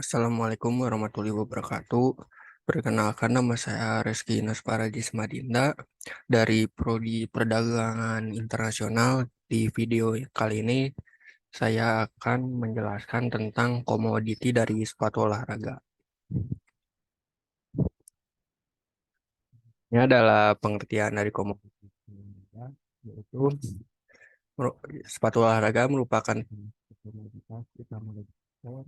Assalamualaikum warahmatullahi wabarakatuh. Perkenalkan, nama saya Reski Nasparajis Madinda dari Prodi Perdagangan Internasional. Di video kali ini saya akan menjelaskan tentang komoditi dari sepatu olahraga. Ini adalah pengertian dari komoditi, yaitu meru- sepatu olahraga merupakan komoditas utama ekspor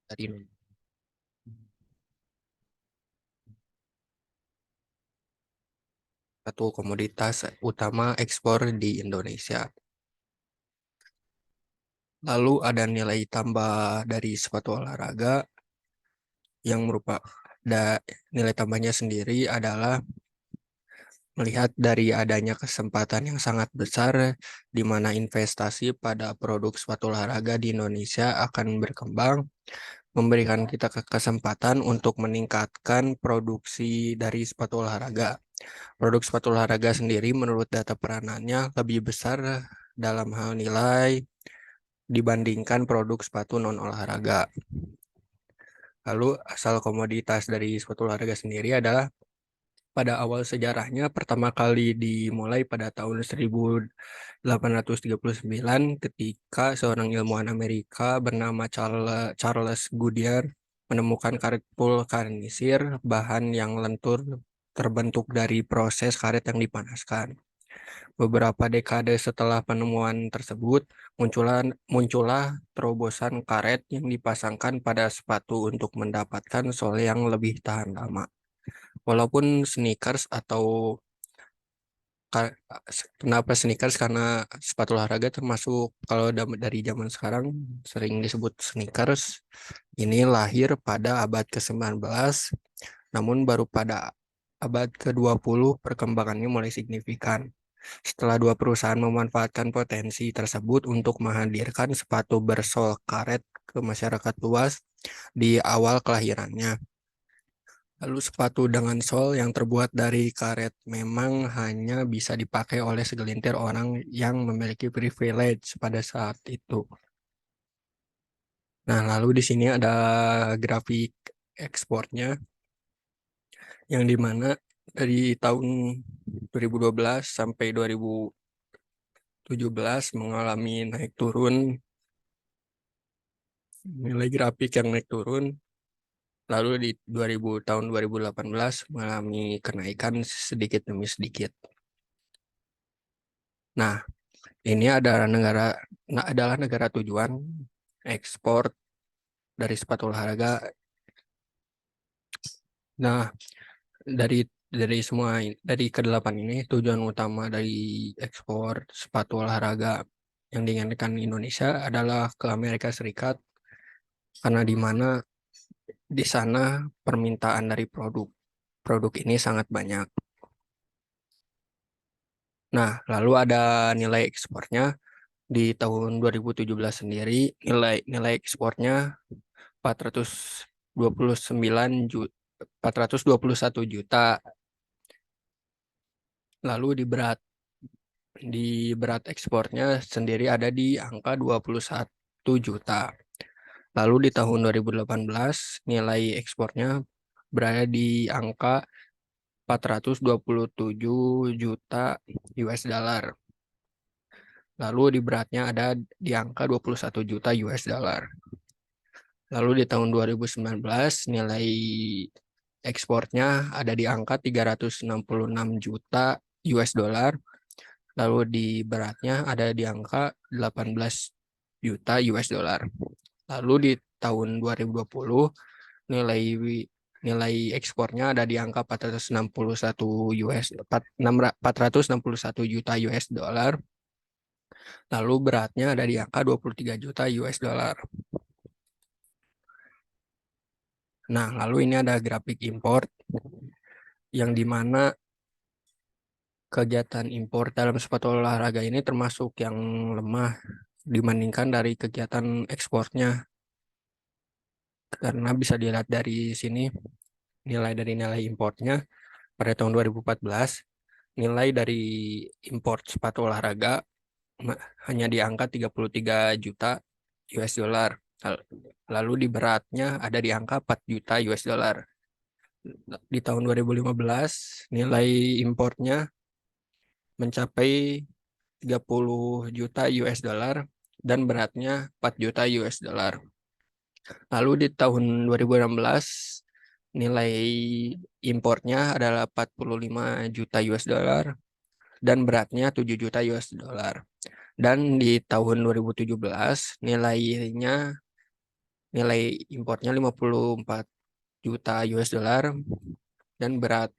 dari Indonesia. Satu komoditas utama ekspor di Indonesia. Lalu ada nilai tambah dari sepatu olahraga yang nilai tambahnya sendiri adalah melihat dari adanya kesempatan yang sangat besar di mana investasi pada produk sepatu olahraga di Indonesia akan berkembang, memberikan kita kesempatan untuk meningkatkan produksi dari sepatu olahraga. Produk sepatu olahraga sendiri menurut data peranannya lebih besar dalam hal nilai dibandingkan produk sepatu non olahraga. Lalu asal komoditas dari sepatu olahraga sendiri adalah pada awal sejarahnya pertama kali dimulai pada tahun 1839 ketika seorang ilmuwan Amerika bernama Charles Goodyear menemukan karet vulkanisir, bahan yang lentur terbentuk dari proses karet yang dipanaskan. Beberapa dekade setelah penemuan tersebut, muncullah terobosan karet yang dipasangkan pada sepatu untuk mendapatkan sol yang lebih tahan lama. Walaupun sneakers atau kenapa sneakers? Karena sepatu olahraga termasuk kalau dari zaman sekarang sering disebut sneakers. Ini lahir pada abad ke-19, namun baru pada abad ke-20 perkembangannya mulai signifikan. Setelah dua perusahaan memanfaatkan potensi tersebut untuk menghadirkan sepatu bersol karet ke masyarakat luas di awal kelahirannya. Lalu sepatu dengan sol yang terbuat dari karet memang hanya bisa dipakai oleh segelintir orang yang memiliki privilege pada saat itu. Nah, lalu di sini ada grafik ekspornya yang dimana dari tahun 2012 sampai 2017 mengalami naik turun, nilai grafik yang naik turun. Lalu di tahun 2018 mengalami kenaikan sedikit demi sedikit. Nah, ini adalah negara tujuan ekspor dari sepatu olahraga. Nah, dari dari kedelapan ini tujuan utama dari ekspor sepatu olahraga yang diinginkan Indonesia adalah ke Amerika Serikat karena di mana di sana permintaan dari produk ini sangat banyak. Nah, lalu ada nilai ekspornya di tahun 2017 sendiri, nilai ekspornya 429 juta 421 juta. Lalu di berat ekspornya sendiri ada di angka 21 juta. Lalu di tahun 2018 nilai ekspornya berada di angka 427 juta US dollar. Lalu di beratnya ada di angka 21 juta US dollar. Lalu di tahun 2019 nilai ekspornya ada di angka 366 juta US dollar. Lalu di beratnya ada di angka 18 juta US dollar. Lalu di tahun 2020 nilai nilai ekspornya ada di angka 461 juta US dollar. Lalu beratnya ada di angka 23 juta US dollar. Nah, lalu ini ada grafik import yang dimana kegiatan impor dalam sepatu olahraga ini termasuk yang lemah dibandingkan dari kegiatan ekspornya. Karena bisa dilihat dari sini nilai importnya pada tahun 2014, nilai dari import sepatu olahraga hanya di angka 33 juta US dollar. Lalu di beratnya ada di angka 4 juta US dollar. Di tahun 2015 nilai importnya mencapai 30 juta US dollar dan beratnya 4 juta US dollar. Lalu di tahun 2016 nilai importnya adalah 45 juta US dollar dan beratnya 7 juta US dollar. Dan di tahun 2017 nilai importnya 54 juta US dollar dan berat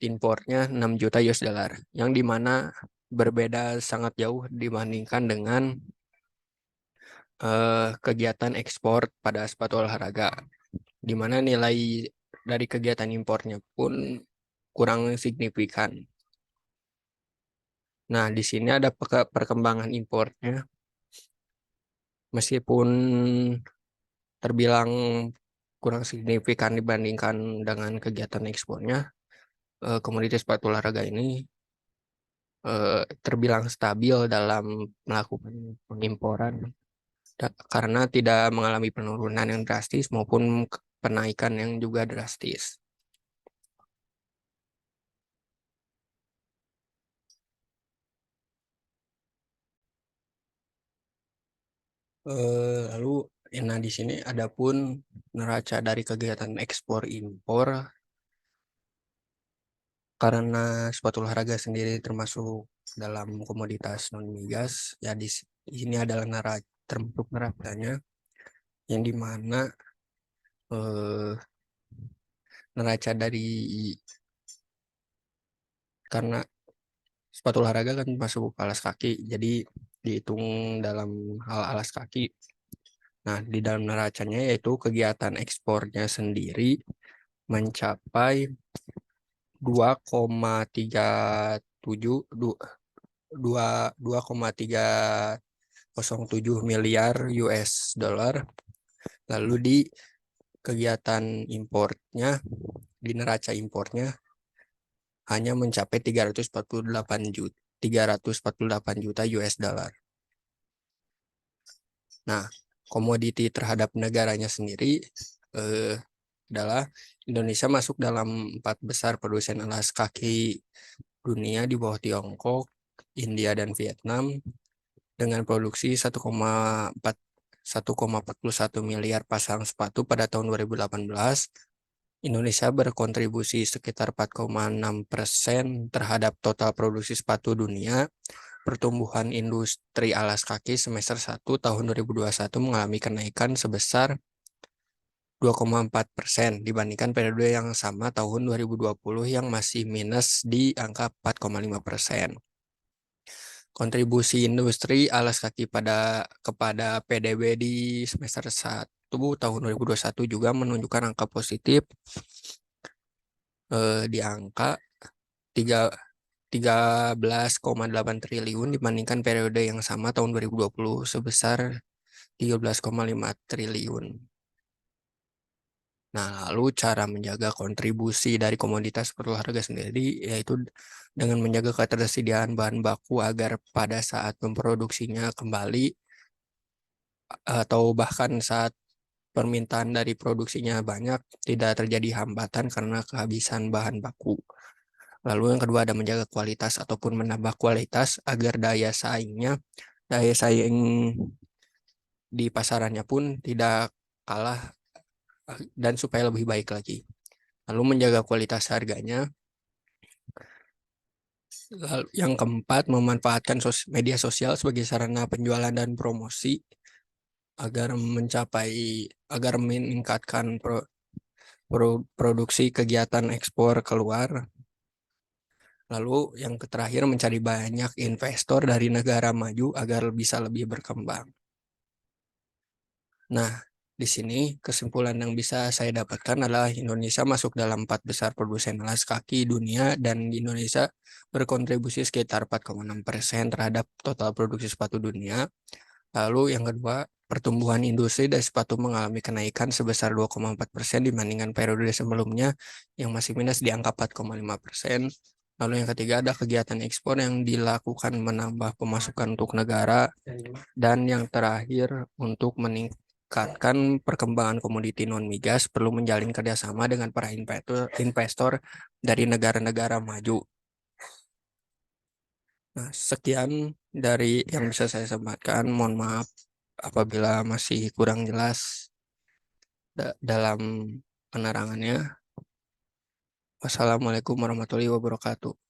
importnya 6 juta US dollar, yang dimana berbeda sangat jauh dibandingkan dengan kegiatan ekspor pada sepatu olahraga, di mana nilai dari kegiatan impornya pun kurang signifikan. Nah, di sini ada perkembangan importnya, meskipun terbilang kurang signifikan dibandingkan dengan kegiatan ekspornya, komoditas sepatu olahraga ini terbilang stabil dalam melakukan pengimporan karena tidak mengalami penurunan yang drastis maupun penaikan yang juga drastis. Lalu, nah di sini ada pun neraca dari kegiatan ekspor impor, karena sepatu olahraga sendiri termasuk dalam komoditas non migas. Ya di sini adalah termasuk neracanya, yang dimana neraca dari, karena sepatu olahraga kan masuk alas kaki, jadi dihitung dalam hal alas kaki. Nah, di dalam neracanya yaitu kegiatan ekspornya sendiri mencapai 2,37 2,307 miliar US dollar. Lalu di kegiatan importnya, di neraca importnya hanya mencapai 348 juta US dollar. Nah, komoditi terhadap negaranya sendiri adalah Indonesia masuk dalam 4 besar produsen alas kaki dunia di bawah Tiongkok, India, dan Vietnam dengan produksi 1,41 miliar pasang sepatu pada tahun 2018. Indonesia berkontribusi sekitar 4,6% terhadap total produksi sepatu dunia. Pertumbuhan industri alas kaki semester 1 tahun 2021 mengalami kenaikan sebesar 2,4% dibandingkan periode yang sama tahun 2020 yang masih minus di angka 4,5%. Kontribusi industri alas kaki kepada PDB di semester 1 tahun 2021 juga menunjukkan angka positif di angka 13,8 triliun dibandingkan periode yang sama tahun 2020 sebesar 13,5 triliun. Nah, lalu cara menjaga kontribusi dari komoditas berolahraga sendiri yaitu dengan menjaga ketersediaan bahan baku agar pada saat memproduksinya kembali atau bahkan saat permintaan dari produksinya banyak, tidak terjadi hambatan karena kehabisan bahan baku. Lalu yang kedua ada menjaga kualitas ataupun menambah kualitas agar daya saing di pasarannya pun tidak kalah dan supaya lebih baik lagi. Lalu menjaga kualitas harganya. Lalu yang keempat, memanfaatkan media sosial sebagai sarana penjualan dan promosi agar meningkatkan produksi kegiatan ekspor keluar. Lalu yang terakhir, mencari banyak investor dari negara maju agar bisa lebih berkembang. Nah, di sini kesimpulan yang bisa saya dapatkan adalah Indonesia masuk dalam 4 besar produsen alas kaki dunia dan Indonesia berkontribusi sekitar 4,6% terhadap total produksi sepatu dunia. Lalu yang kedua, pertumbuhan industri dari sepatu mengalami kenaikan sebesar 2,4% dibandingkan periode sebelumnya yang masih minus di angka 4,5%. Lalu yang ketiga ada kegiatan ekspor yang dilakukan menambah pemasukan untuk negara. Dan yang terakhir untuk meningkatkan perkembangan komoditi non-migas perlu menjalin kerjasama dengan para investor dari negara-negara maju. Nah, sekian dari yang bisa saya sampaikan. Mohon maaf apabila masih kurang jelas dalam penerangannya. Wassalamualaikum warahmatullahi wabarakatuh.